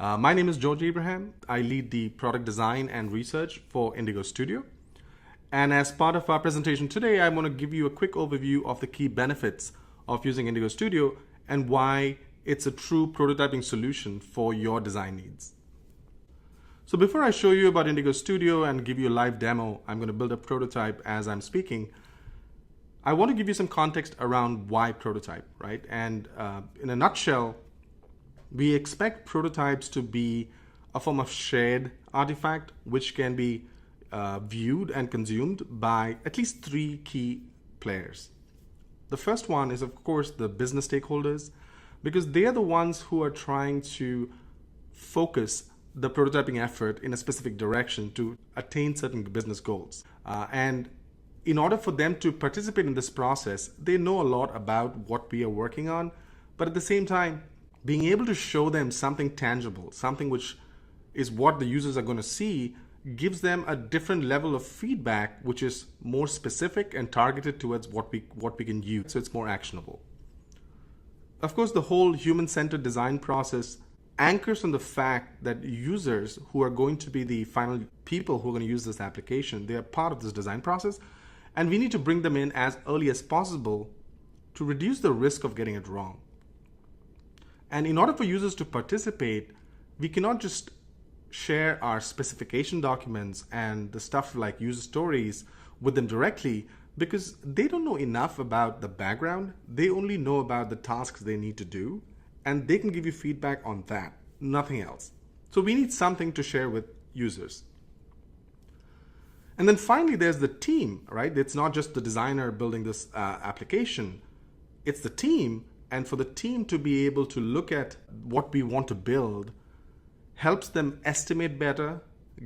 My name is George Abraham. I lead the product design and research for Indigo Studio. And as part of our presentation today, I want to give you a quick overview of the key benefits of using Indigo Studio and why it's a true prototyping solution for your design needs. So before I show you about Indigo Studio and give you a live demo, I'm going to build a prototype as I'm speaking. I want to give you some context around why prototype, right? And in a nutshell, we expect prototypes to be a form of shared artifact which can be viewed and consumed by at least three key players. The first one is, of course, the business stakeholders, because they are the ones who are trying to focus the prototyping effort in a specific direction to attain certain business goals. And in order for them to participate in this process, they know a lot about what we are working on, but at the same time, being able to show them something tangible, something which is what the users are going to see, gives them a different level of feedback, which is more specific and targeted towards what we can use, so it's more actionable. Of course, the whole human-centered design process anchors on the fact that users who are going to be the final people who are going to use this application, they are part of this design process, and we need to bring them in as early as possible to reduce the risk of getting it wrong. And in order for users to participate, we cannot just share our specification documents and the stuff like user stories with them directly, because they don't know enough about the background. They only know about the tasks they need to do, and they can give you feedback on that, nothing else. So we need something to share with users. And then finally, there's the team, right? It's not just the designer building this application, it's the team. And for the team to be able to look at what we want to build helps them estimate better,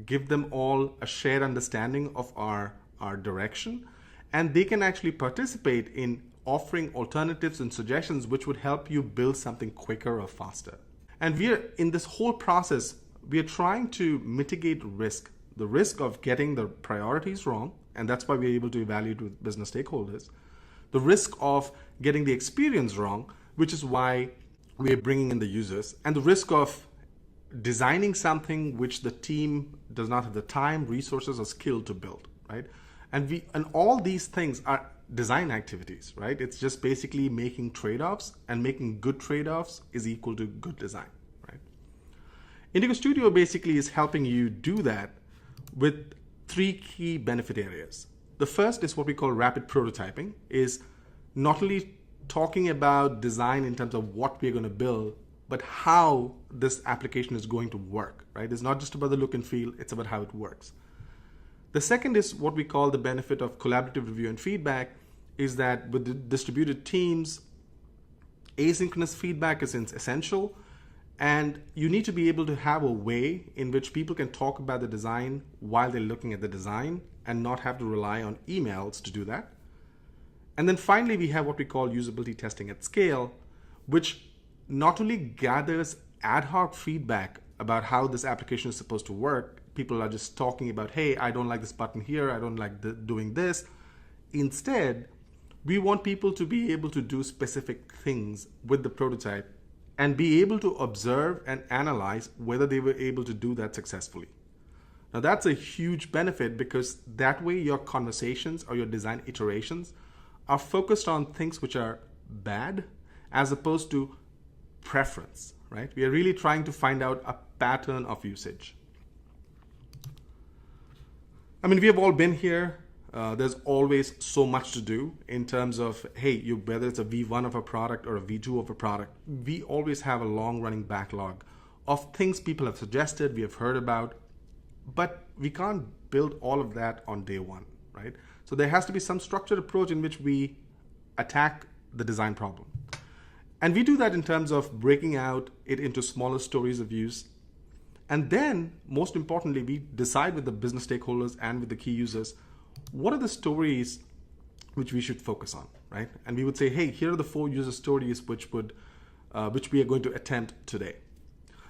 give them all a shared understanding of our direction, and they can actually participate in offering alternatives and suggestions which would help you build something quicker or faster. And in this whole process, we are trying to mitigate risk, the risk of getting the priorities wrong, and that's why we're able to evaluate with business stakeholders, the risk of getting the experience wrong, which is why we're bringing in the users, and the risk of designing something which the team does not have the time, resources, or skill to build, right? And all these things are design activities, right? It's just basically making trade-offs, and making good trade-offs is equal to good design, right? Indigo Studio basically is helping you do that with three key benefit areas. The first is what we call rapid prototyping, is not only talking about design in terms of what we're going to build, but how this application is going to work, right? It's not just about the look and feel, it's about how it works. The second is what we call the benefit of collaborative review and feedback, is that with the distributed teams, asynchronous feedback is essential, and you need to be able to have a way in which people can talk about the design while they're looking at the design and not have to rely on emails to do that. And then finally, we have what we call usability testing at scale, which not only gathers ad hoc feedback about how this application is supposed to work. People are just talking about, hey, I don't like this button here, I don't like doing this. Instead, we want people to be able to do specific things with the prototype and be able to observe and analyze whether they were able to do that successfully. Now that's a huge benefit, because that way your conversations or your design iterations are focused on things which are bad as opposed to preference, right? We are really trying to find out a pattern of usage. I mean, we have all been here. There's always so much to do in terms of, hey, whether it's a V1 of a product or a V2 of a product, we always have a long running backlog of things people have suggested, we have heard about, but we can't build all of that on day one, right? So there has to be some structured approach in which we attack the design problem. And we do that in terms of breaking out it into smaller stories of use. And then, most importantly, we decide with the business stakeholders and with the key users, what are the stories which we should focus on, right? And we would say, hey, here are the 4 user stories which we are going to attempt today.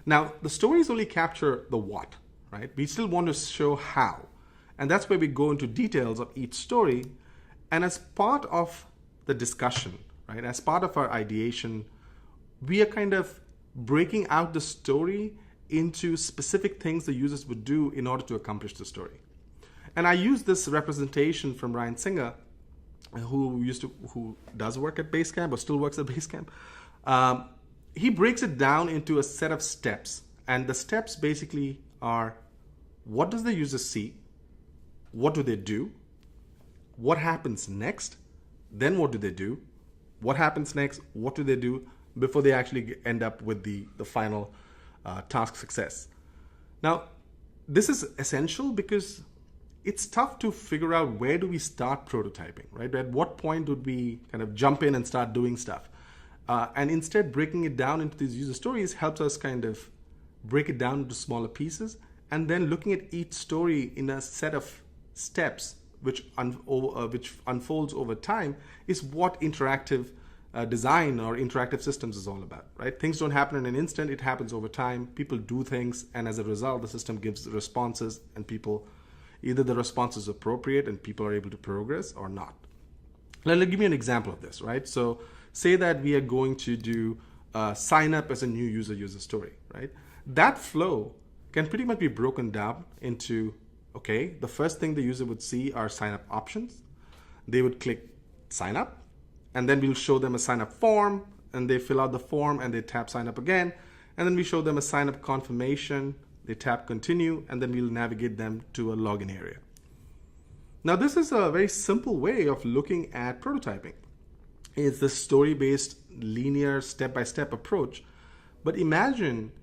Now, the stories only capture the what, right? We still want to show how. And that's where we go into details of each story. And as part of the discussion, right, as part of our ideation, we are kind of breaking out the story into specific things the users would do in order to accomplish the story. And I use this representation from Ryan Singer, who does work at Basecamp or still works at Basecamp. He breaks it down into a set of steps. And the steps basically are, what does the user see? What do they do? What happens next? Then what do they do? What happens next? What do they do before they actually end up with the final task success? Now, this is essential because it's tough to figure out where do we start prototyping, right? At what point would we kind of jump in and start doing stuff? And instead, breaking it down into these user stories helps us kind of break it down into smaller pieces, and then looking at each story in a set of steps which unfolds over time is what interactive design or interactive systems is all about, right? Things don't happen in an instant, it happens over time. People do things, and as a result, the system gives responses, and either the response is appropriate and people are able to progress or not. Let me give you an example of this, right? So say that we are going to do sign up as a new user story, right? That flow can pretty much be broken down into, okay, the first thing the user would see are sign up options. They would click sign up, and then we'll show them a sign up form, and they fill out the form and they tap sign up again. And then we show them a sign up confirmation, they tap continue, and then we'll navigate them to a login area. Now, this is a very simple way of looking at prototyping. It's the story-based, linear, step-by-step approach. But imagine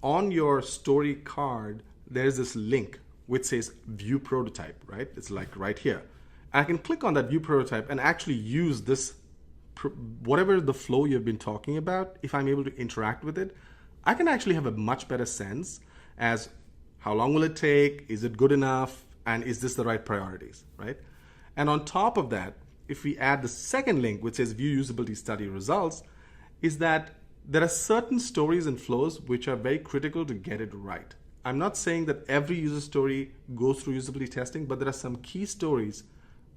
on your story card, there's this link which says view prototype, right? It's like right here. I can click on that view prototype and actually use this, whatever the flow you've been talking about. If I'm able to interact with it, I can actually have a much better sense as how long will it take, is it good enough, and is this the right priorities, right? And on top of that, if we add the second link, which says view usability study results, is that there are certain stories and flows which are very critical to get it right. I'm not saying that every user story goes through usability testing, but there are some key stories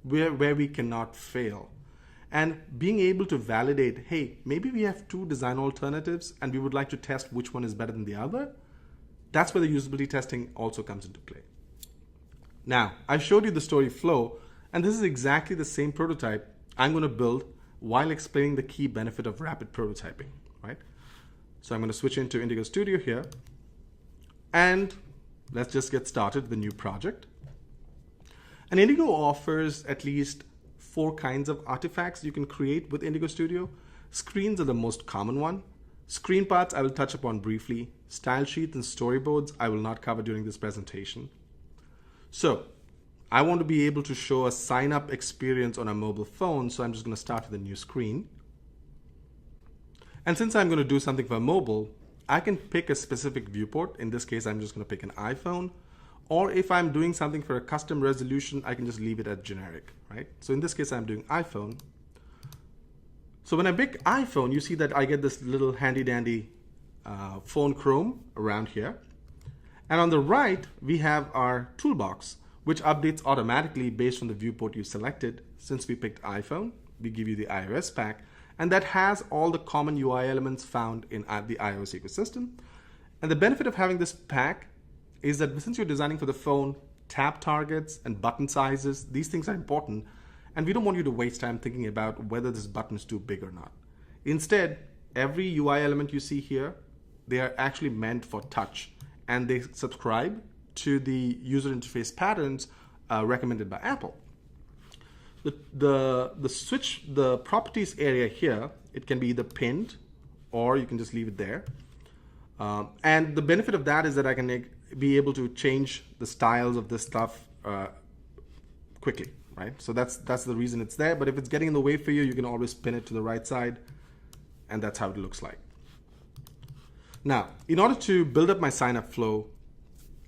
where we cannot fail. And being able to validate, hey, maybe we have two design alternatives and we would like to test which one is better than the other, that's where the usability testing also comes into play. Now, I showed you the story flow, and this is exactly the same prototype I'm going to build while explaining the key benefit of rapid prototyping, right? So I'm going to switch into Indigo Studio here, and let's just get started with the new project. And Indigo offers at least 4 kinds of artifacts you can create with Indigo Studio. Screens are the most common one. Screen parts I will touch upon briefly. Style sheets and storyboards I will not cover during this presentation. So I want to be able to show a sign-up experience on a mobile phone, so I'm just going to start with a new screen. And since I'm going to do something for mobile, I can pick a specific viewport. In this case, I'm just going to pick an iPhone. Or if I'm doing something for a custom resolution, I can just leave it at generic, right? So in this case, I'm doing iPhone. So when I pick iPhone, you see that I get this little handy-dandy phone Chrome around here. And on the right, we have our toolbox, which updates automatically based on the viewport you selected. Since we picked iPhone, we give you the iOS pack, and that has all the common UI elements found in the iOS ecosystem. And the benefit of having this pack is that since you're designing for the phone, tab targets and button sizes, these things are important, and we don't want you to waste time thinking about whether this button is too big or not. Instead, every UI element you see here, they are actually meant for touch, and they subscribe to the user interface patterns recommended by Apple. The properties area here, it can be either pinned or you can just leave it there. And the benefit of that is that I can be able to change the styles of this stuff quickly, right? So that's the reason it's there. But if it's getting in the way for you, you can always pin it to the right side, and that's how it looks like. Now, in order to build up my sign-up flow,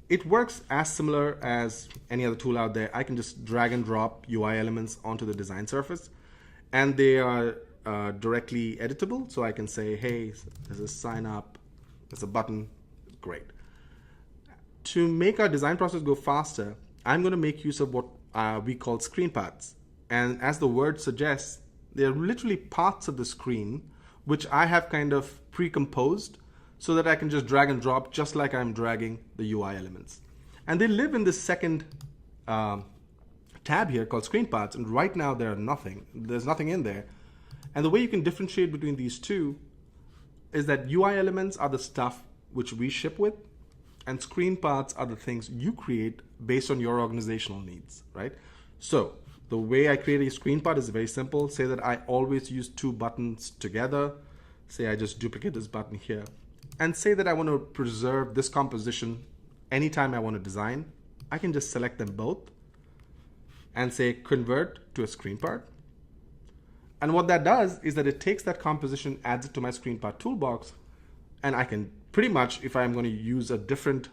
it works as similar as any other tool out there. I can just drag and drop UI elements onto the design surface, and they are directly editable. So I can say, hey, there's a sign up, there's a button, great. To make our design process go faster, I'm going to make use of what we call screen paths. And as the word suggests, they're literally parts of the screen which I have kind of pre-composed so that I can just drag and drop just like I'm dragging the UI elements. And they live in this second tab here called screen paths, and right now there's nothing in there. And the way you can differentiate between these two is that UI elements are the stuff which we ship with, and screen paths are the things you create based on your organizational needs, right? So the way I create a screen path is very simple. Say that I always use two buttons together. Say I just duplicate this button here, and say that I want to preserve this composition anytime I want to design. I can just select them both and say convert to a screen path. And what that does is that it takes that composition, adds it to my screen path toolbox, and I can pretty much, if I'm going to use a different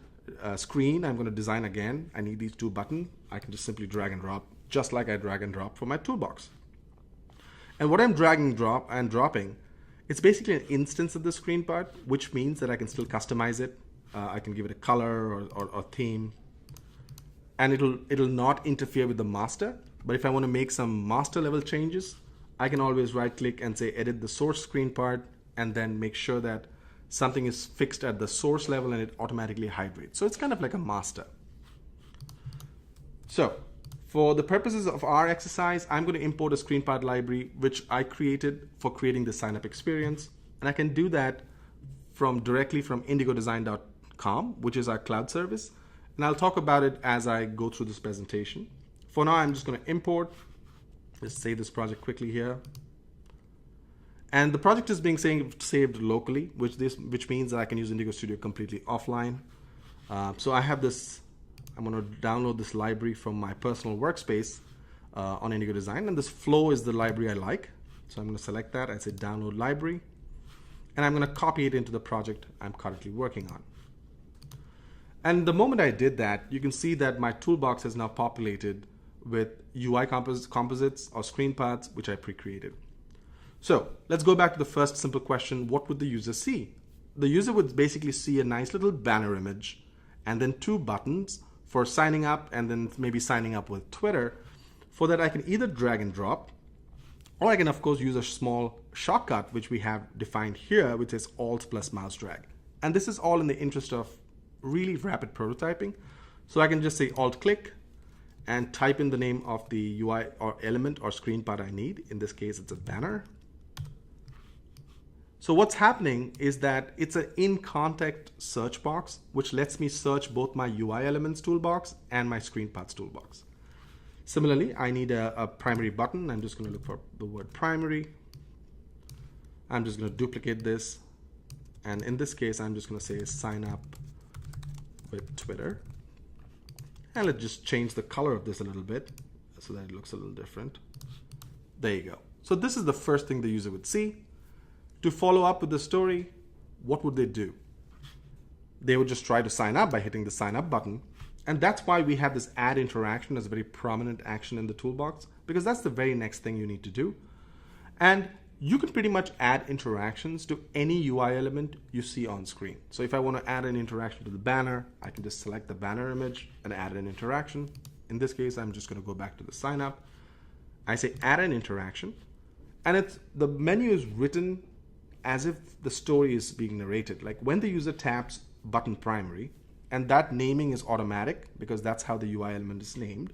screen, I'm going to design again, I need these two buttons, I can just simply drag and drop, just like I drag and drop from my toolbox. And what I'm dragging drop and dropping, it's basically an instance of the screen path, which means that I can still customize it. I can give it a color or theme, and it'll not interfere with the master. But if I want to make some master level changes, I can always right click and say edit the source screen path, and then make sure that something is fixed at the source level and it automatically hydrates. So it's kind of like a master. So for the purposes of our exercise, I'm going to import a screen path library, which I created for creating the sign up experience. And I can do that directly from indigodesign.com, which is our cloud service. And I'll talk about it as I go through this presentation. For now, I'm just going to import. Let's save this project quickly here. And the project is being saved locally, which means that I can use Indigo Studio completely offline. So I have this, I'm going to download this library from my personal workspace on Indigo Design. And this flow is the library I like. So I'm going to select that and say download library. And I'm going to copy it into the project I'm currently working on. And the moment I did that, you can see that my toolbox is now populated with UI composites or screen paths, which I pre-created. So let's go back to the first simple question. What would the user see? The user would basically see a nice little banner image and then two buttons for signing up and then maybe signing up with Twitter. For that, I can either drag and drop, or I can of course use a small shortcut, which we have defined here, which is Alt plus mouse drag. And this is all in the interest of really rapid prototyping. So I can just say Alt click and type in the name of the UI or element or screen path I need. In this case, it's a banner. So what's happening is that it's an in-context search box, which lets me search both my UI elements toolbox and my screen paths toolbox. Similarly, I need a primary button. I'm just going to look for the word primary. I'm just going to duplicate this. And in this case, I'm just going to say sign up with Twitter. And let's just change the color of this a little bit so that it looks a little different. There you go. So this is the first thing the user would see. To follow up with the story, what would they do? They would just try to sign up by hitting the sign up button. And that's why we have this add interaction as a very prominent action in the toolbox, because that's the very next thing you need to do. And you can pretty much add interactions to any UI element you see on screen. So if I want to add an interaction to the banner, I can just select the banner image and add an interaction. In this case, I'm just going to go back to the sign up. I say add an interaction, and the menu is written as if the story is being narrated. Like when the user taps button primary, and that naming is automatic because that's how the UI element is named,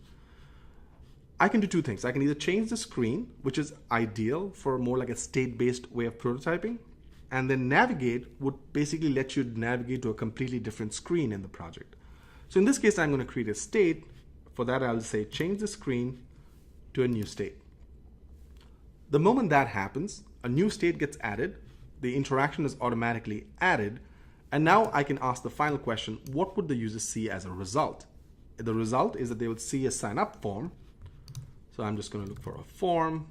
I can do two things. I can either change the screen, which is ideal for more like a state-based way of prototyping, and then navigate would basically let you navigate to a completely different screen in the project. So in this case, I'm going to create a state. For that, I'll say change the screen to a new state. The moment that happens, a new state gets added, the interaction is automatically added, and now I can ask the final question, what would the user see as a result? The result is that they would see a sign up form. So I'm just going to look for a form.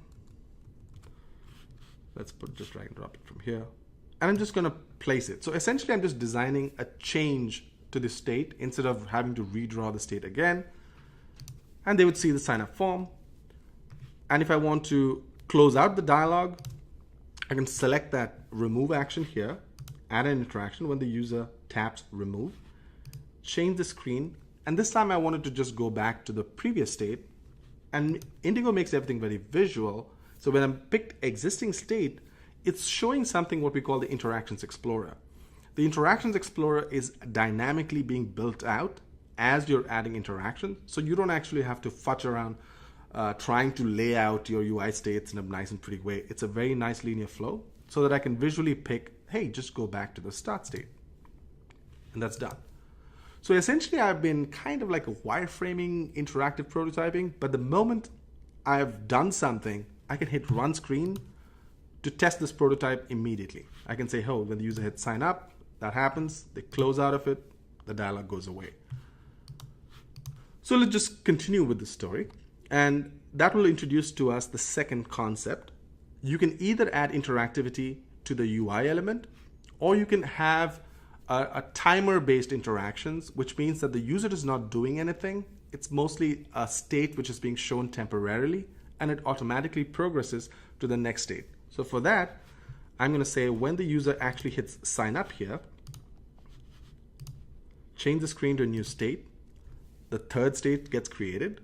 Let's just drag and drop it from here. And I'm just going to place it. So essentially, I'm just designing a change to the state instead of having to redraw the state again. And they would see the sign up form. And if I want to close out the dialog, I can select that remove action here, add an interaction when the user taps remove, change the screen. And this time I wanted to just go back to the previous state. And Indigo makes everything very visual. So when I picked existing state, it's showing something what we call the Interactions Explorer. the Interactions Explorer is dynamically being built out as you're adding interactions. So you don't actually have to fudge around trying to lay out your UI states in a nice and pretty way. It's a very nice linear flow so that I can visually pick, hey, just go back to the start state. And that's done. So essentially, I've been kind of like a wireframing interactive prototyping, but the moment I've done something, I can hit run screen to test this prototype immediately. I can say, oh, when the user hits sign up, that happens, they close out of it, the dialog goes away. So let's just continue with the story. And that will introduce to us the second concept. You can either add interactivity to the UI element, or you can have a timer-based interactions, which means that the user is not doing anything. It's mostly a state which is being shown temporarily, and it automatically progresses to the next state. So for that, I'm going to say when the user actually hits sign up here, change the screen to a new state. The third state gets created.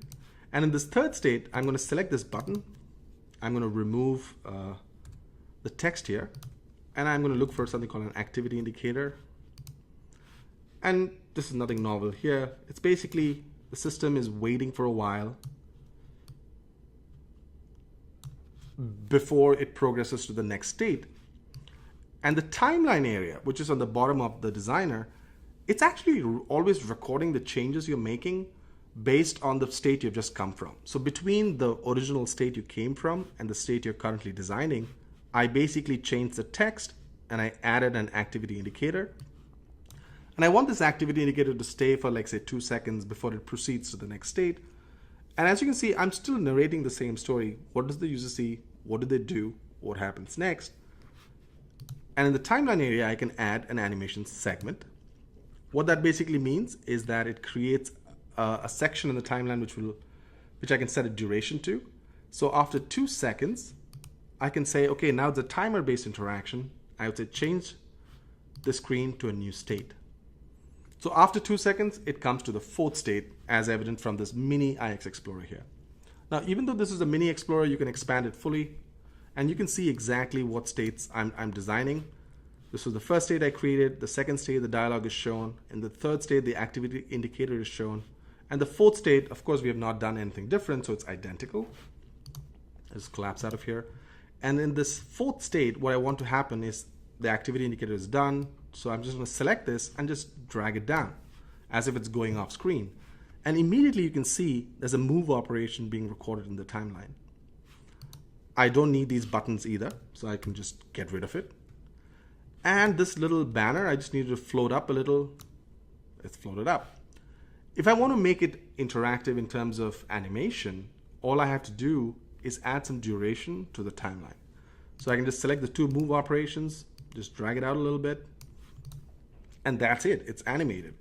And in this third state, I'm going to select this button. I'm going to remove the text here. And I'm going to look for something called an activity indicator. And this is nothing novel here. It's basically the system is waiting for a while before it progresses to the next state. And the timeline area, which is on the bottom of the designer, it's actually always recording the changes you're making based on the state you've just come from. So between the original state you came from and the state you're currently designing, I basically changed the text and I added an activity indicator. And I want this activity indicator to stay for like say 2 seconds before it proceeds to the next state. And as you can see, I'm still narrating the same story. What does the user see? What do they do? What happens next? And in the timeline area, I can add an animation segment. What that basically means is that it creates a section in the timeline which I can set a duration to. So after 2 seconds, I can say, okay, now it's a timer-based interaction. I would say change the screen to a new state. So after 2 seconds, it comes to the fourth state as evident from this mini IX Explorer here. Now, even though this is a mini Explorer, you can expand it fully and you can see exactly what states I'm designing. This was the first state I created. The second state, the dialog is shown. In the third state, the activity indicator is shown. And the fourth state, of course, we have not done anything different, so it's identical. Let's collapse out of here. And in this fourth state, what I want to happen is the activity indicator is done. So I'm just going to select this and just drag it down as if it's going off screen. And immediately you can see there's a move operation being recorded in the timeline. I don't need these buttons either, so I can just get rid of it. And this little banner, I just need to float up a little. It's floated up. If I want to make it interactive in terms of animation, all I have to do is add some duration to the timeline. So I can just select the two move operations, just drag it out a little bit, and that's it, it's animated.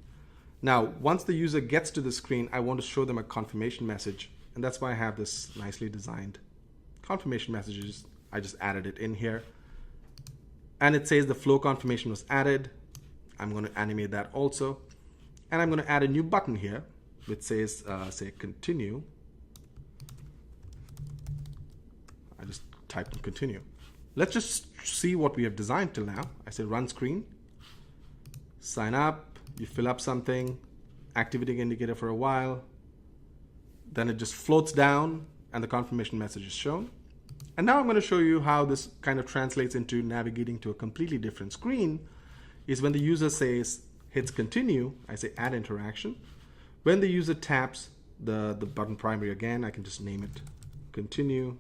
Now, once the user gets to the screen, I want to show them a confirmation message, and that's why I have this nicely designed confirmation messages. I just added it in here. And it says the flow confirmation was added. I'm going to animate that also. And I'm going to add a new button here, which says, say, continue. I just typed in continue. Let's just see what we have designed till now. I say run screen, sign up, you fill up something, activity indicator for a while, then it just floats down and the confirmation message is shown. And now I'm going to show you how this kind of translates into navigating to a completely different screen is when the user hits continue, I say add interaction. When the user taps the button primary again, I can just name it continue.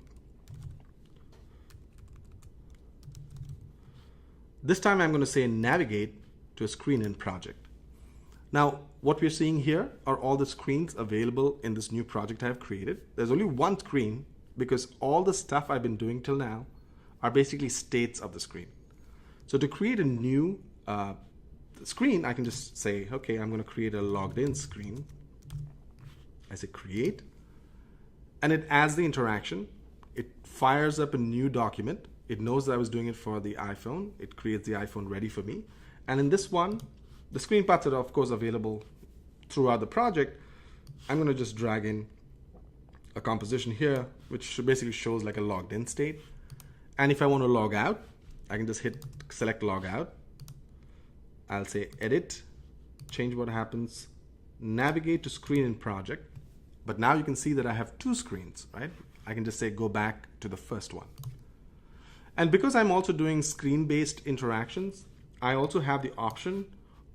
This time I'm going to say navigate to a screen in project. Now, what we're seeing here are all the screens available in this new project I've created. There's only one screen because all the stuff I've been doing till now are basically states of the screen. So to create a new screen, I can just say, okay, I'm going to create a logged in screen. I say create, and it adds the interaction. It fires up a new document. It knows that I was doing it for the iPhone. It creates the iPhone ready for me. And in this one, the screen parts are of course available throughout the project. I'm going to just drag in a composition here, which basically shows like a logged in state. And if I want to log out, I can just select log out. I'll say edit, change what happens, navigate to screen in project. But now you can see that I have two screens, right? I can just say go back to the first one. And because I'm also doing screen-based interactions, I also have the option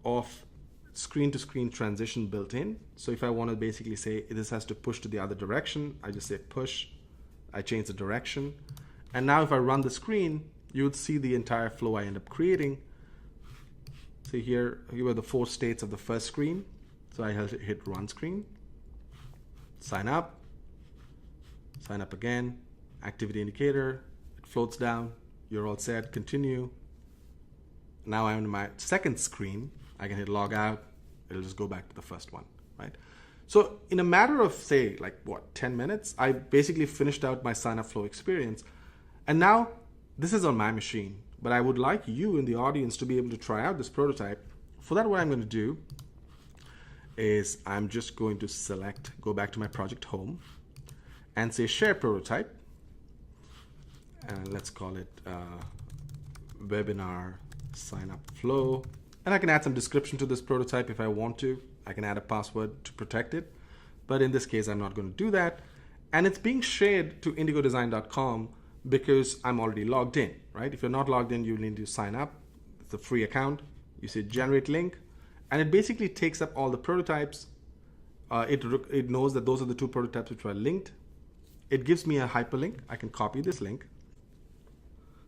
of screen-to-screen transition built in. So if I want to basically say this has to push to the other direction, I just say push, I change the direction. And now if I run the screen, you would see the entire flow I end up creating. See here are the 4 states of the first screen. So I hit run screen, sign up again, activity indicator, it floats down, you're all set, continue. Now I'm in my second screen, I can hit log out, it'll just go back to the first one, right? So in a matter of say, like what, 10 minutes, I basically finished out my sign up flow experience. And now this is on my machine, but I would like you in the audience to be able to try out this prototype. For that, what I'm going to do is I'm just going to select, go back to my project home and say share prototype. And let's call it webinar sign up flow. And I can add some description to this prototype if I want to. I can add a password to protect it. But in this case, I'm not going to do that. And it's being shared to indigodesign.com because I'm already logged in, right? If you're not logged in, you need to sign up. It's a free account. You say generate link, and it basically takes up all the prototypes. It knows that those are the 2 prototypes which are linked. It gives me a hyperlink. I can copy this link.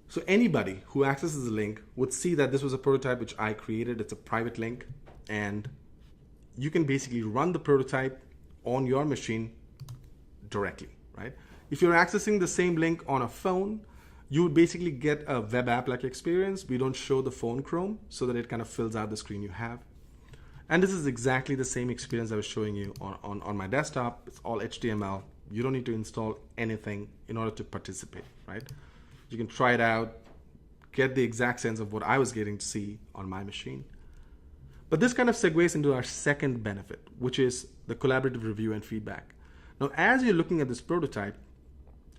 So anybody who accesses the link would see that this was a prototype which I created. It's a private link, and you can basically run the prototype on your machine directly, right? If you're accessing the same link on a phone, you would basically get a web app-like experience. We don't show the phone Chrome so that it kind of fills out the screen you have. And this is exactly the same experience I was showing you on my desktop. It's all HTML. You don't need to install anything in order to participate, right? You can try it out, get the exact sense of what I was getting to see on my machine. But this kind of segues into our second benefit, which is the collaborative review and feedback. Now, as you're looking at this prototype,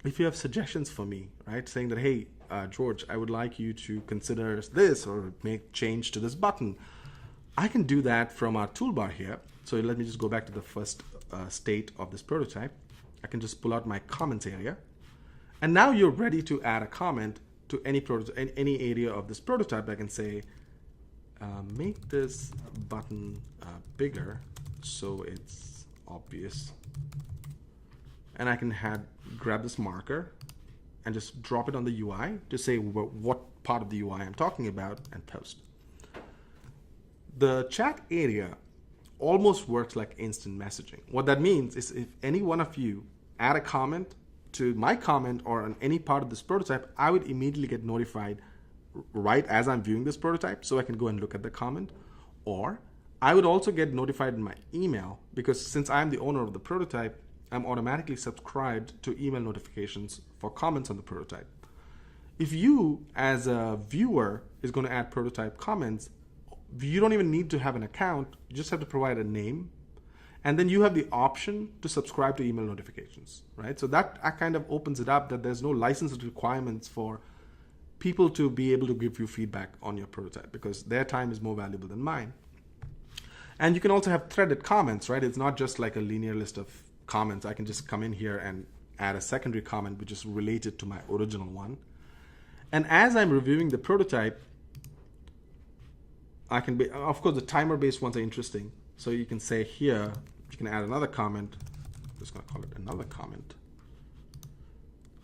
if you have suggestions for me, right, saying that, hey, George, I would like you to consider this or make change to this button, I can do that from our toolbar here. So let me just go back to the first state of this prototype. I can just pull out my comments area. And now you're ready to add a comment to any area of this prototype. I can say, make this button bigger so it's obvious. And I can grab this marker and just drop it on the UI to say what part of the UI I'm talking about and post. The chat area almost works like instant messaging. What that means is if any one of you add a comment to my comment or on any part of this prototype, I would immediately get notified right as I'm viewing this prototype so I can go and look at the comment. Or I would also get notified in my email because since I'm the owner of the prototype, I'm automatically subscribed to email notifications for comments on the prototype. If you, as a viewer, is going to add prototype comments, you don't even need to have an account. You just have to provide a name. And then you have the option to subscribe to email notifications, right? So that kind of opens it up that there's no license requirements for people to be able to give you feedback on your prototype because their time is more valuable than mine. And you can also have threaded comments, right? It's not just like a linear list of comments. I can just come in here and add a secondary comment which is related to my original one. And as I'm reviewing the prototype, I can be, of course, the timer-based ones are interesting. So you can say here, you can add another comment. I'm just going to call it another comment,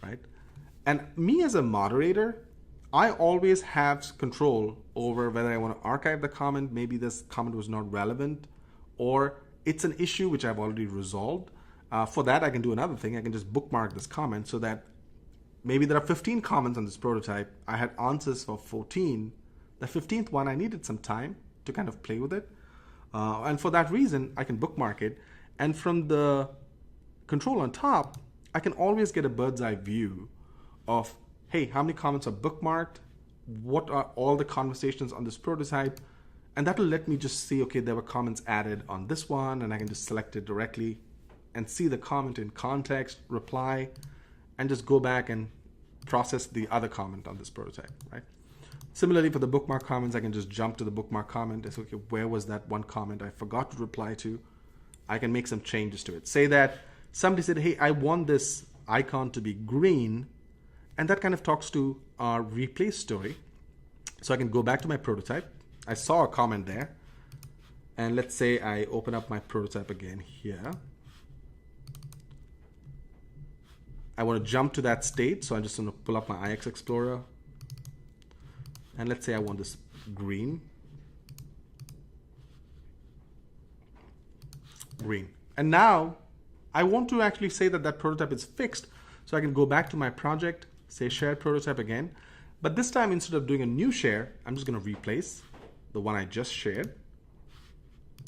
right? And me as a moderator, I always have control over whether I want to archive the comment. Maybe this comment was not relevant, or it's an issue which I've already resolved. For that, I can do another thing. I can just bookmark this comment so that maybe there are 15 comments on this prototype. I had answers for 14. The 15th one, I needed some time to kind of play with it. And for that reason, I can bookmark it. And from the control on top, I can always get a bird's eye view of, hey, how many comments are bookmarked? What are all the conversations on this prototype? And that will let me just see, okay, there were comments added on this one, and I can just select it directly and see the comment in context, reply, and just go back and process the other comment on this prototype, right? Similarly, for the bookmark comments, I can just jump to the bookmark comment. It's okay, where was that one comment I forgot to reply to? I can make some changes to it. Say that somebody said, hey, I want this icon to be green, and that kind of talks to our replace story. So I can go back to my prototype. I saw a comment there. And let's say I open up my prototype again here. I want to jump to that state, so I'm just going to pull up my IX Explorer. And let's say I want this green. Green. And now I want to actually say that that prototype is fixed. So I can go back to my project, say shared prototype again. But this time, instead of doing a new share, I'm just going to replace the one I just shared.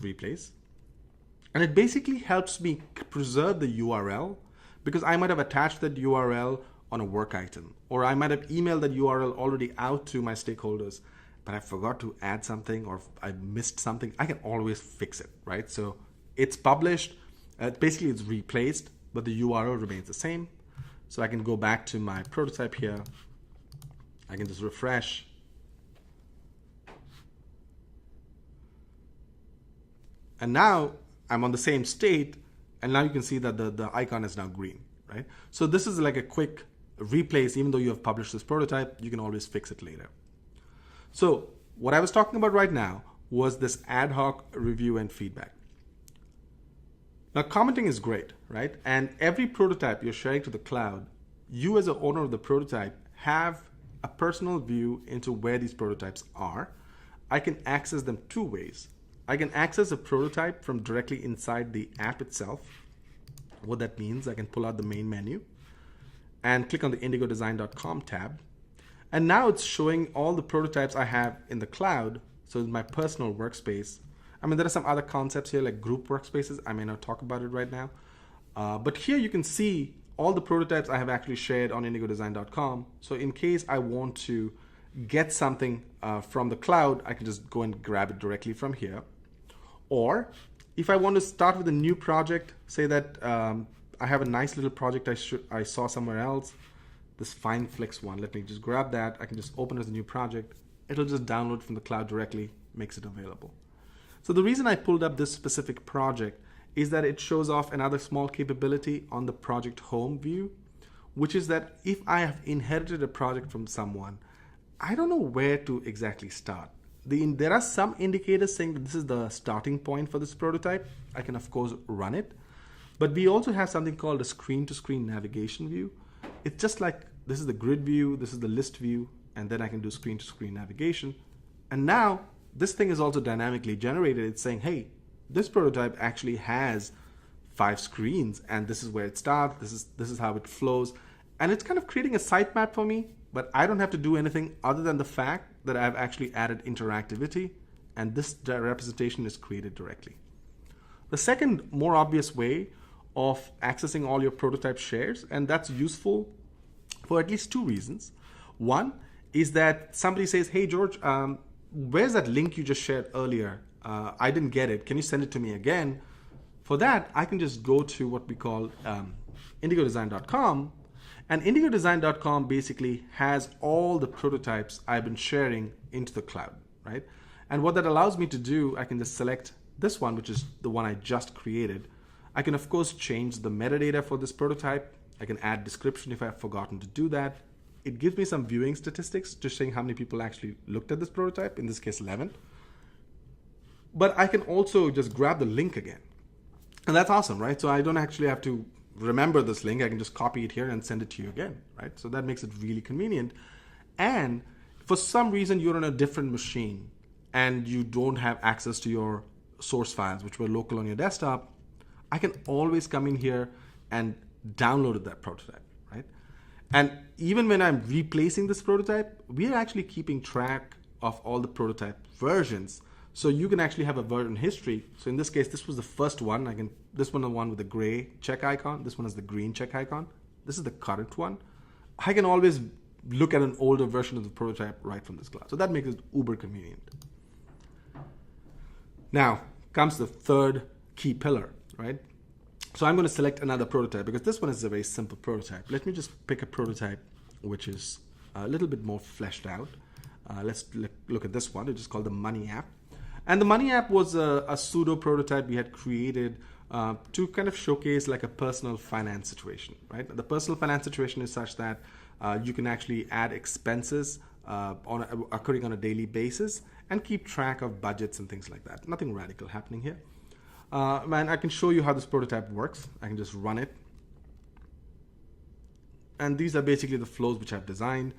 Replace. And it basically helps me preserve the URL, because I might have attached that URL on a work item, or I might have emailed that URL already out to my stakeholders, but I forgot to add something or I missed something. I can always fix it, right? So it's published, basically it's replaced, but the URL remains the same. So I can go back to my prototype here. I can just refresh. And now I'm on the same state, and now you can see that the icon is now green, right? So this is like a quick replace. Even though you have published this prototype, you can always fix it later. So what I was talking about right now was this ad hoc review and feedback. Now commenting is great, right? And every prototype you're sharing to the cloud, you as an owner of the prototype have a personal view into where these prototypes are. I can access them two ways. I can access a prototype from directly inside the app itself. What that means, I can pull out the main menu and click on the indigodesign.com tab. And now it's showing all the prototypes I have in the cloud. So in my personal workspace. I mean, there are some other concepts here like group workspaces. I may not talk about it right now. But here you can see all the prototypes I have actually shared on indigodesign.com. So in case I want to get something from the cloud, I can just go and grab it directly from here. Or if I want to start with a new project, say that I have a nice little project I saw somewhere else, this FineFlix one, let me just grab that. I can just open as a new project. It'll just download from the cloud directly, makes it available. So the reason I pulled up this specific project is that it shows off another small capability on the project home view, which is that if I have inherited a project from someone, I don't know where to exactly start. There are some indicators saying that this is the starting point for this prototype. I can of course run it, but we also have something called a screen-to-screen navigation view. It's just like this is the grid view, this is the list view, and then I can do screen-to-screen navigation. And now this thing is also dynamically generated. It's saying, hey, this prototype actually has 5 screens, and this is where it starts. This is how it flows, and it's kind of creating a sitemap for me. But I don't have to do anything other than the fact that I've actually added interactivity, and this representation is created directly. The second, more obvious way of accessing all your prototype shares, and that's useful for at least 2 reasons. One is that somebody says, hey, George, where's that link you just shared earlier? I didn't get it. Can you send it to me again? For that, I can just go to what we call indigodesign.com. And indigodesign.com basically has all the prototypes I've been sharing into the cloud, right? And what that allows me to do, I can just select this one, which is the one I just created. I can, of course, change the metadata for this prototype. I can add description if I've forgotten to do that. It gives me some viewing statistics, just showing how many people actually looked at this prototype, in this case 11. But I can also just grab the link again. And that's awesome, right? So I don't actually have to remember this link. I can just copy it here and send it to you again, right? So that makes it really convenient. And for some reason you're on a different machine and you don't have access to your source files, which were local on your desktop, I can always come in here and download that prototype, right? And even when I'm replacing this prototype, we're actually keeping track of all the prototype versions. So you can actually have a version history. So in this case, this was the first one. This one is the one with the gray check icon. This one is the green check icon. This is the current one. I can always look at an older version of the prototype right from this cloud. So that makes it uber convenient. Now comes the third key pillar, right? So I'm going to select another prototype because this one is a very simple prototype. Let me just pick a prototype which is a little bit more fleshed out. Let's look at this one. It's just called the Money app. And the Money app was a pseudo prototype we had created to kind of showcase like a personal finance situation, right? The personal finance situation is such that you can actually add expenses occurring on a daily basis and keep track of budgets and things like that. Nothing radical happening here. And I can show you how this prototype works. I can just run it. And these are basically the flows which I've designed.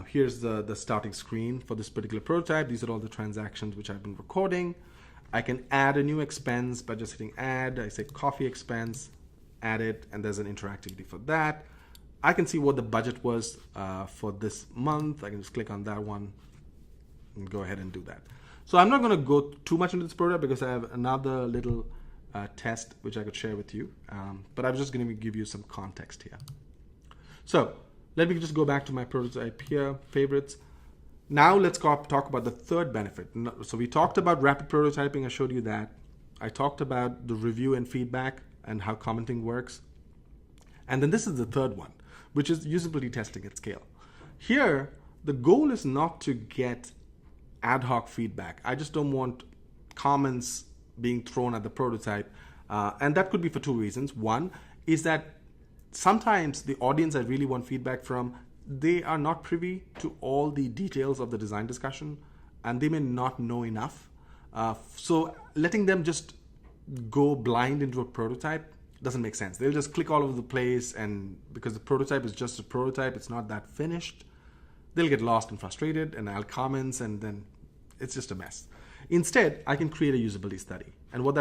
Here's the starting screen for this particular prototype. These are all the transactions which I've been recording. I can add a new expense by just hitting add. I say coffee expense, add it, and there's an interactivity for that. I can see what the budget was for this month. I can just click on that one and go ahead and do that. So I'm not going to go too much into this prototype because I have another little test which I could share with you. But I'm just going to give you some context here. So let me just go back to my prototype here, favorites. Now let's talk about the third benefit. So we talked about rapid prototyping. I showed you that. I talked about the review and feedback and how commenting works. And then this is the third one, which is usability testing at scale. Here, the goal is not to get ad hoc feedback. I just don't want comments being thrown at the prototype. And that could be for two reasons. One is that sometimes the audience I really want feedback from, they are not privy to all the details of the design discussion and they may not know enough. So letting them just go blind into a prototype doesn't make sense. They'll just click all over the place, and because the prototype is just a prototype, it's not that finished, they'll get lost and frustrated and add comments, and then it's just a mess. Instead, I can create a usability study. And how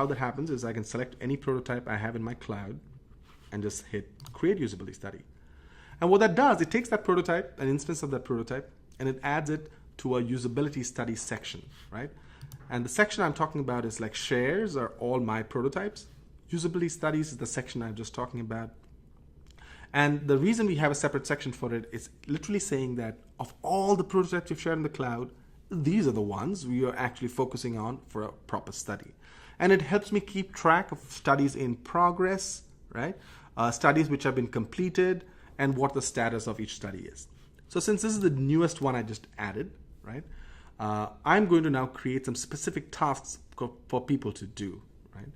that happens is I can select any prototype I have in my cloud and just hit create usability study. And what that does, it takes that prototype, an instance of that prototype, and it adds it to a usability study section, right? And the section I'm talking about is like shares are all my prototypes. Usability studies is the section I'm just talking about. And the reason we have a separate section for it is literally saying that of all the prototypes you've shared in the cloud, these are the ones we are actually focusing on for a proper study. And it helps me keep track of studies in progress, right? Studies which have been completed and what the status of each study is. So since this is the newest one I just added, right? I'm going to now create some specific tasks for people to do, right?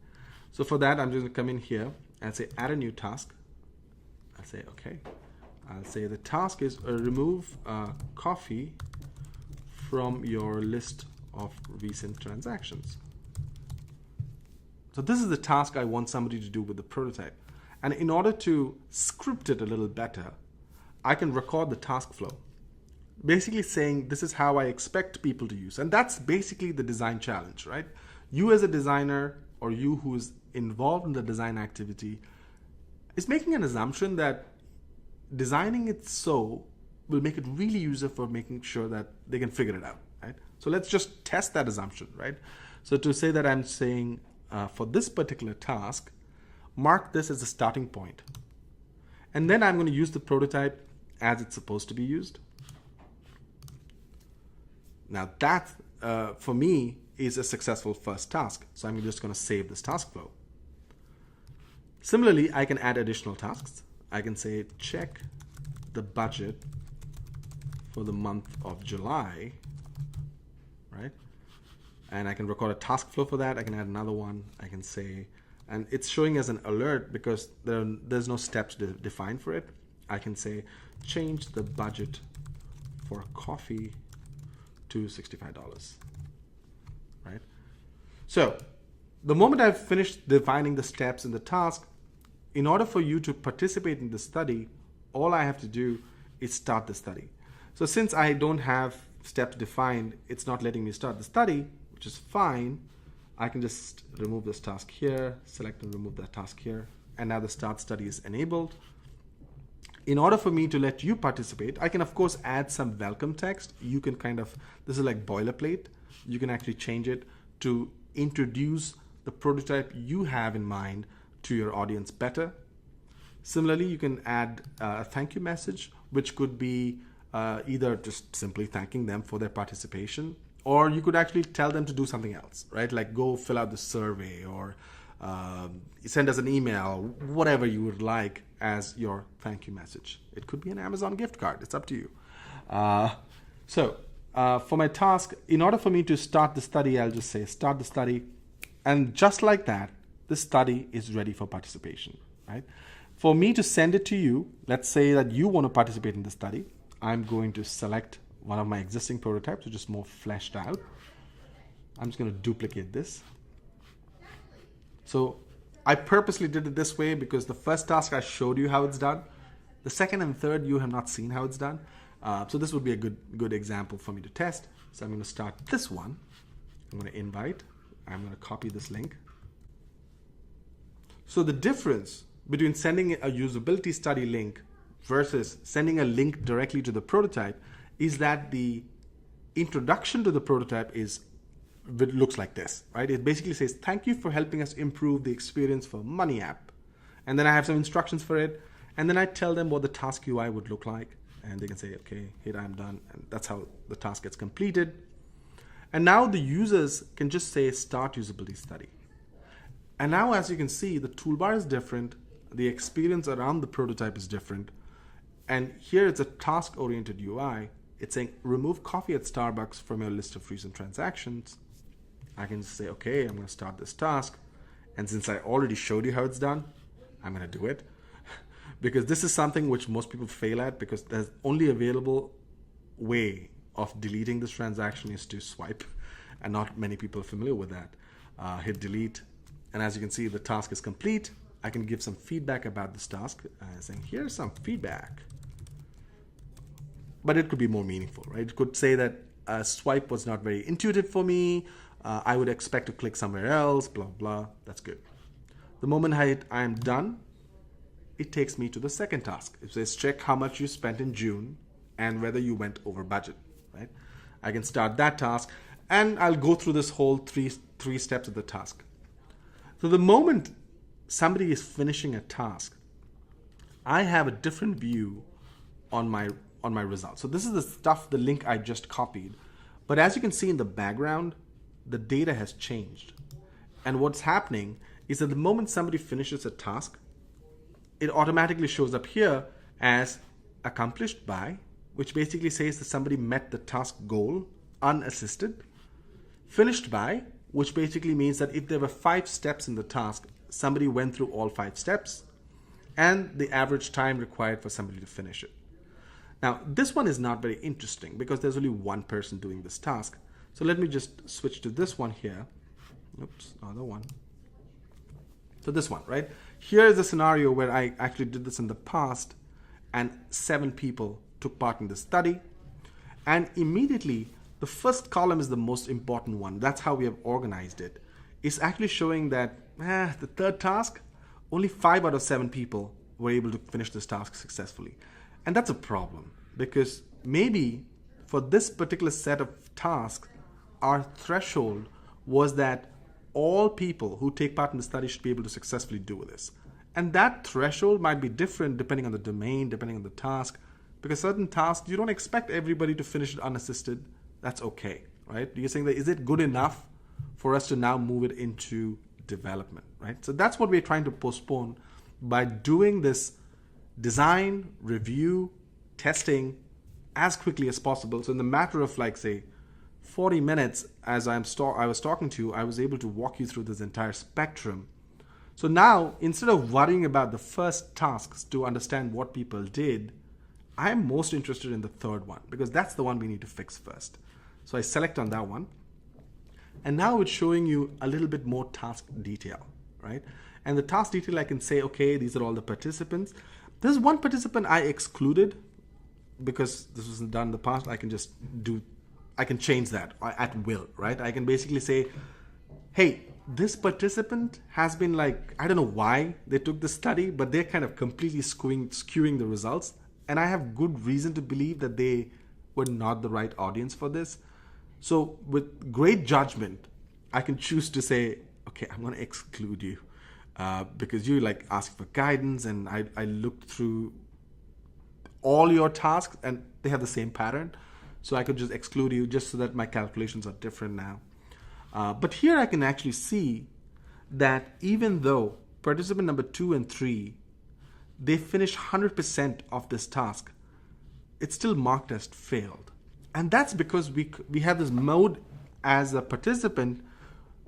So for that, I'm just going to come in here and say add a new task. I'll say, okay. I'll say the task is remove coffee from your list of recent transactions. So this is the task I want somebody to do with the prototype. And in order to script it a little better, I can record the task flow. Basically saying this is how I expect people to use. And that's basically the design challenge, right? You as a designer or you who is involved in the design activity is making an assumption that designing it so will make it really user for making sure that they can figure it out, right? So let's just test that assumption, right? So to say that I'm saying for this particular task, mark this as a starting point. And then I'm going to use the prototype as it's supposed to be used. Now that, for me, is a successful first task. So I'm just going to save this task flow. Similarly, I can add additional tasks. I can say check the budget for the month of July, right? And I can record a task flow for that. I can add another one. I can say, and it's showing as an alert because there's no steps defined for it. I can say change the budget for coffee to $65, right? So the moment I've finished defining the steps in the task, in order for you to participate in the study, all I have to do is start the study. So since I don't have steps defined, it's not letting me start the study, which is fine. I can just remove this task here, select and remove that task here, and now the start study is enabled. In order for me to let you participate, I can of course add some welcome text. You can this is like boilerplate. You can actually change it to introduce the prototype you have in mind to your audience better. Similarly, you can add a thank you message, which could be either just simply thanking them for their participation, or you could actually tell them to do something else, right? Like go fill out the survey or send us an email, whatever you would like as your thank you message. It could be an Amazon gift card. It's up to you. So for my task, in order for me to start the study, I'll just say start the study. And just like that, the study is ready for participation, right? For me to send it to you, let's say that you want to participate in the study. I'm going to select one of my existing prototypes, which is more fleshed out. I'm just going to duplicate this. So I purposely did it this way because the first task I showed you how it's done. The second and third, you have not seen how it's done. So this would be a good example for me to test. So I'm going to start this one. I'm going to invite. I'm going to copy this link. So the difference between sending a usability study link versus sending a link directly to the prototype is that the introduction to the prototype looks like this, right? It basically says, thank you for helping us improve the experience for Money app. And then I have some instructions for it. And then I tell them what the task UI would look like. And they can say, okay, here I'm done. And that's how the task gets completed. And now the users can just say start usability study. And now, as you can see, the toolbar is different. The experience around the prototype is different. And here it's a task-oriented UI. It's saying remove coffee at Starbucks from your list of recent transactions. I can just say, okay, I'm going to start this task. And since I already showed you how it's done, I'm going to do it. Because this is something which most people fail at, because there's only available way of deleting this transaction is to swipe. And not many people are familiar with that. Hit delete. And as you can see, the task is complete. I can give some feedback about this task, saying here's some feedback. But it could be more meaningful, right? It could say that a swipe was not very intuitive for me. I would expect to click somewhere else, blah, blah. That's good. The moment I am done, it takes me to the second task. It says check how much you spent in June and whether you went over budget, right? I can start that task and I'll go through this whole three steps of the task. So the moment somebody is finishing a task, I have a different view on my results. So this is the stuff, the link I just copied. But as you can see in the background, the data has changed. And what's happening is that the moment somebody finishes a task, it automatically shows up here as accomplished by, which basically says that somebody met the task goal unassisted. Finished by, which basically means that if there were 5 steps in the task, somebody went through all 5 steps, and the average time required for somebody to finish it. Now, this one is not very interesting because there's only one person doing this task. So let me just switch to this one here. Oops, other one. So this one, right? Here is a scenario where I actually did this in the past, and 7 people took part in the study. And immediately, the first column is the most important one. That's how we have organized it. It's actually showing that the third task, only 5 out of 7 people were able to finish this task successfully. And that's a problem because maybe for this particular set of tasks, our threshold was that all people who take part in the study should be able to successfully do this. And that threshold might be different depending on the domain, depending on the task, because certain tasks, you don't expect everybody to finish it unassisted. That's okay, right? You're saying that, is it good enough for us to now move it into development, right? So that's what we're trying to postpone by doing this design, review, testing as quickly as possible. So in the matter of like, say, 40 minutes, as I was talking to you, I was able to walk you through this entire spectrum. So now, instead of worrying about the first tasks to understand what people did, I'm most interested in the third one because that's the one we need to fix first. So I select on that one. And now it's showing you a little bit more task detail, right? And the task detail, I can say, okay, these are all the participants. There's one participant I excluded because this wasn't done in the past. I can change that at will, right? I can basically say, hey, this participant has been like, I don't know why they took the study, but they're kind of completely skewing the results. And I have good reason to believe that they were not the right audience for this. So with great judgment, I can choose to say, okay, I'm going to exclude you because you like asking for guidance, and I looked through all your tasks and they have the same pattern. So I could just exclude you just so that my calculations are different now. But here I can actually see that even though participant number 2 and 3, they finished 100% of this task, it's still marked as failed. And that's because we have this mode as a participant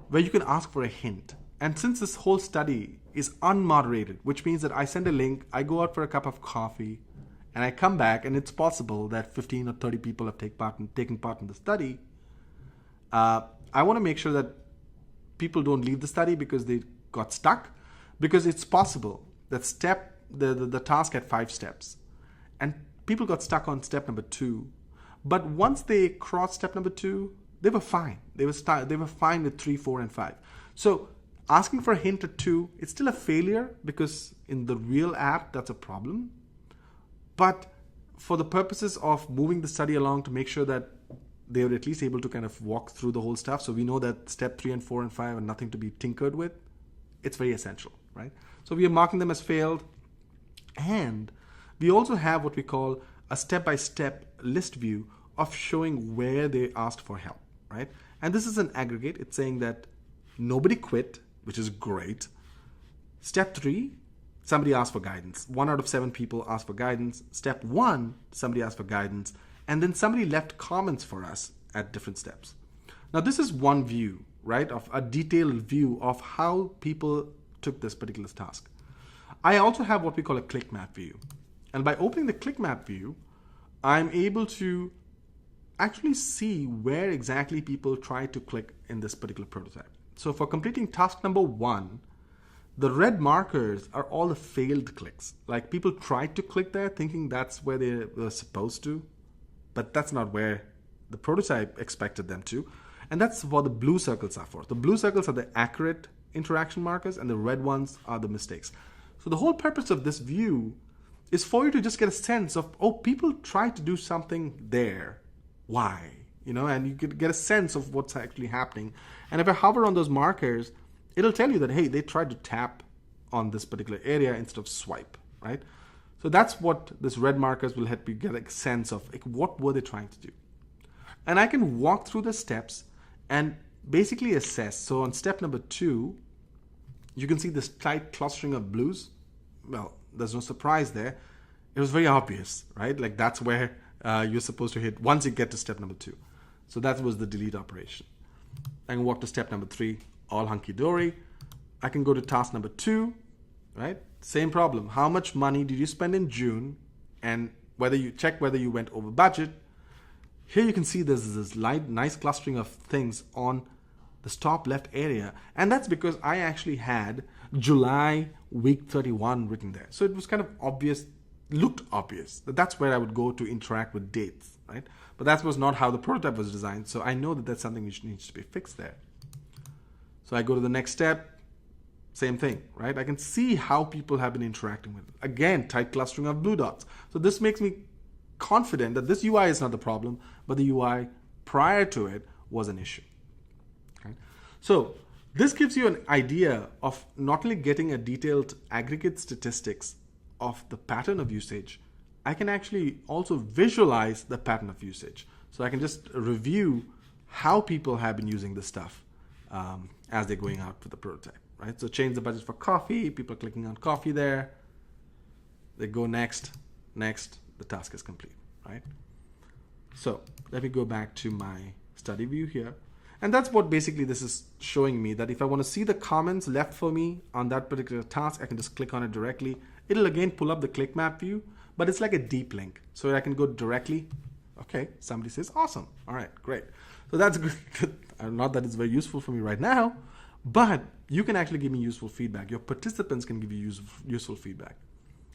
where you can ask for a hint. And since this whole study is unmoderated, which means that I send a link, I go out for a cup of coffee, and I come back, and it's possible that 15 or 30 people have taken part in the study. I want to make sure that people don't leave the study because they got stuck, because it's possible that the task had 5 steps, and people got stuck on step number 2. But once they crossed step number 2, they were fine. They were fine with 3, 4, and 5. So asking for a hint at 2, it's still a failure because in the real app, that's a problem. But for the purposes of moving the study along to make sure that they were at least able to kind of walk through the whole stuff, so we know that step 3 and 4 and 5 are nothing to be tinkered with, it's very essential, right? So we are marking them as failed. And we also have what we call a step-by-step list view of showing where they asked for help, right? And this is an aggregate. It's saying that nobody quit, which is great. Step 3, somebody asked for guidance. 1 out of 7 people asked for guidance. Step 1, somebody asked for guidance. And then somebody left comments for us at different steps. Now, this is one view, right, of a detailed view of how people took this particular task. I also have what we call a click map view. And by opening the click map view, I'm able to actually see where exactly people tried to click in this particular prototype. So for completing task number 1, the red markers are all the failed clicks. Like people tried to click there thinking that's where they were supposed to, but that's not where the prototype expected them to. And that's what the blue circles are for. The blue circles are the accurate interaction markers and the red ones are the mistakes. So the whole purpose of this view is for you to just get a sense of, oh, people tried to do something there. Why? And you could get a sense of what's actually happening. And if I hover on those markers, it'll tell you that, hey, they tried to tap on this particular area instead of swipe, right? So that's what this red markers will help you get a sense of, like, what were they trying to do? And I can walk through the steps and basically assess. So on step number 2, you can see this tight clustering of blues. Well, there's no surprise there. It was very obvious, right? Like that's where you're supposed to hit once you get to step number 2. So that was the delete operation. I can walk to step number 3, all hunky-dory. I can go to task number 2, right? Same problem. How much money did you spend in June? And whether you check whether you went over budget. Here you can see there's this nice clustering of things on the top left area. And that's because I actually had July week 31 written there. So it was kind of obvious, looked obvious. That's where I would go to interact with dates, right? But that was not how the prototype was designed. So I know that that's something which needs to be fixed there. So I go to the next step, same thing, right? I can see how people have been interacting with it. Again, tight clustering of blue dots. So this makes me confident that this UI is not the problem, but the UI prior to it was an issue. Okay? So this gives you an idea of not only getting a detailed aggregate statistics of the pattern of usage, I can actually also visualize the pattern of usage. So I can just review how people have been using this stuff as they're going out with the prototype, right? So change the budget for coffee, people are clicking on coffee there. They go next, the task is complete, right? So let me go back to my study view here. And that's what basically this is showing me, that if I want to see the comments left for me on that particular task, I can just click on it directly. It'll again pull up the click map view, but it's like a deep link. So I can go directly. Okay, somebody says, awesome. All right, great. So that's good. Not that it's very useful for me right now, but you can actually give me useful feedback. Your participants can give you useful feedback.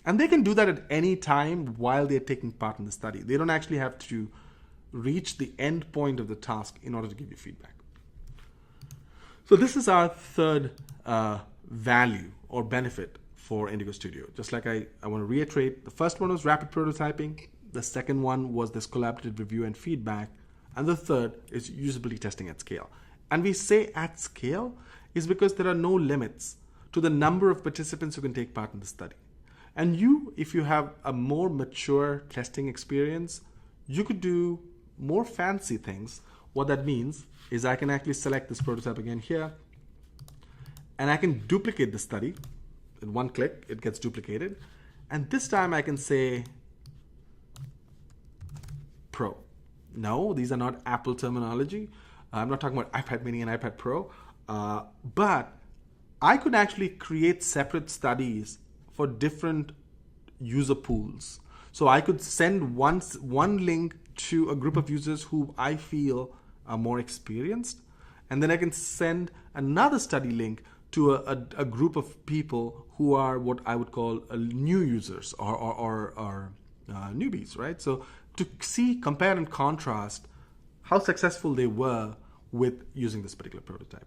And they can do that at any time while they're taking part in the study. They don't actually have to reach the end point of the task in order to give you feedback. So this is our third value or benefit for Indigo Studio. Just like I want to reiterate, the first one was rapid prototyping. The second one was this collaborative review and feedback. And the third is usability testing at scale. And we say at scale is because there are no limits to the number of participants who can take part in the study. And if you have a more mature testing experience, you could do more fancy things. What that means is I can actually select this prototype again here, and I can duplicate the study. In one click, it gets duplicated. And this time I can say Pro. No, these are not Apple terminology. I'm not talking about iPad mini and iPad Pro. But I could actually create separate studies for different user pools. So I could send one link to a group of users who I feel are more experienced, and then I can send another study link to a group of people who are what I would call new users or newbies, right? So to see, compare and contrast how successful they were with using this particular prototype.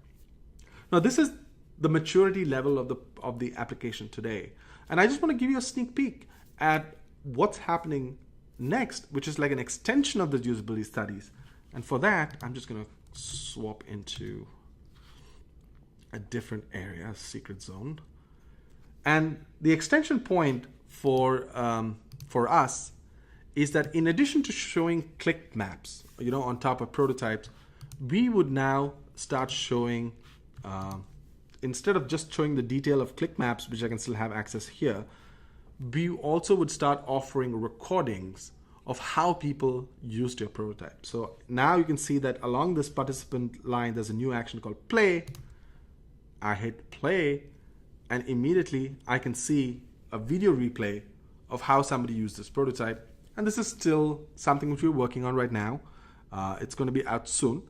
Now this is the maturity level of the application today. And I just want to give you a sneak peek at what's happening next, which is like an extension of the usability studies. And for that, I'm just going to swap into a different area, secret zone. And the extension point for us is that in addition to showing click maps, on top of prototypes, we would now start showing, instead of just showing the detail of click maps, which I can still have access here, we also would start offering recordings of how people used your prototype. So now you can see that along this participant line, there's a new action called play. I hit play, and immediately I can see a video replay of how somebody used this prototype. And this is still something which we're working on right now. It's going to be out soon.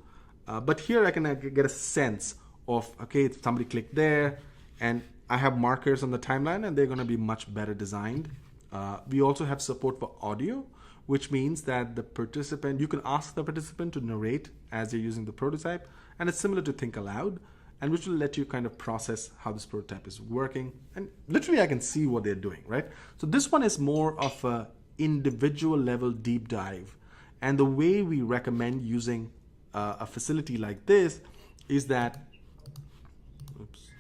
But here I can get a sense of, okay, somebody clicked there, and I have markers on the timeline, and they're going to be much better designed. We also have support for audio, which means that the participant, you can ask the participant to narrate as they're using the prototype, and it's similar to Think Aloud, and which will let you kind of process how this prototype is working. And literally I can see what they're doing, right? So this one is more of a individual level deep dive. And the way we recommend using a facility like this is that, oops,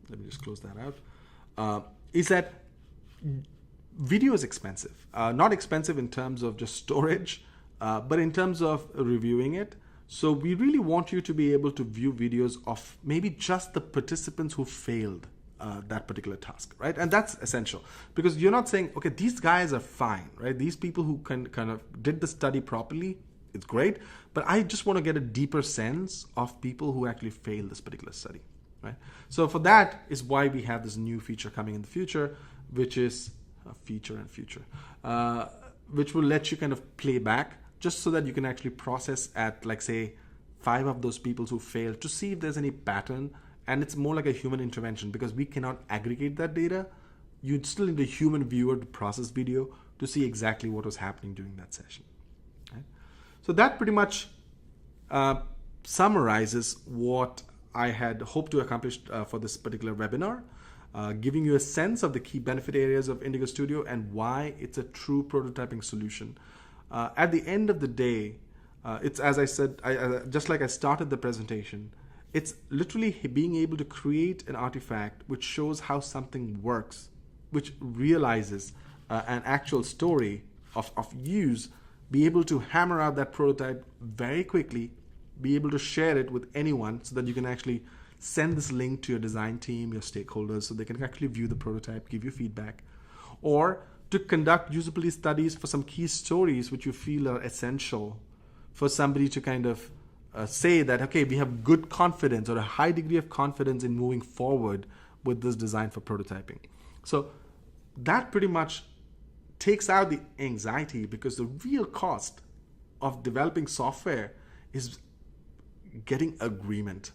let me just close that out, is that video is expensive. Not expensive in terms of just storage, but in terms of reviewing it. So we really want you to be able to view videos of maybe just the participants who failed that particular task, right? And that's essential, because you're not saying, okay, these guys are fine, right? These people who kind of did the study properly, it's great, but I just want to get a deeper sense of people who actually failed this particular study, right? So for that is why we have this new feature coming in the future, which is a feature and future, which will let you kind of play back, just so that you can actually process at, like, say, 5 of those people who failed to see if there's any pattern. And it's more like a human intervention, because we cannot aggregate that data. You'd still need a human viewer to process video to see exactly what was happening during that session. Right? So that pretty much summarizes what I had hoped to accomplish for this particular webinar, giving you a sense of the key benefit areas of Indigo Studio and why it's a true prototyping solution. At the end of the day, it's, as I said, just like I started the presentation, it's literally being able to create an artifact which shows how something works, which realizes an actual story of use, be able to hammer out that prototype very quickly, be able to share it with anyone so that you can actually send this link to your design team, your stakeholders, so they can actually view the prototype, give you feedback, or to conduct usability studies for some key stories which you feel are essential for somebody to kind of say that, okay, we have good confidence or a high degree of confidence in moving forward with this design for prototyping. So that pretty much takes out the anxiety, because the real cost of developing software is getting agreement.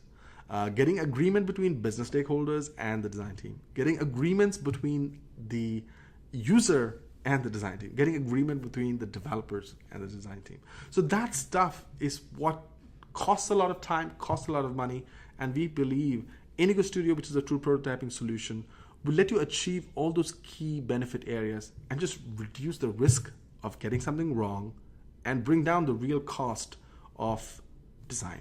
Getting agreement between business stakeholders and the design team. Getting agreements between the user and the design team. Getting agreement between the developers and the design team. So that stuff is what costs a lot of time, costs a lot of money, and we believe Indigo Studio, which is a true prototyping solution, will let you achieve all those key benefit areas and just reduce the risk of getting something wrong and bring down the real cost of design.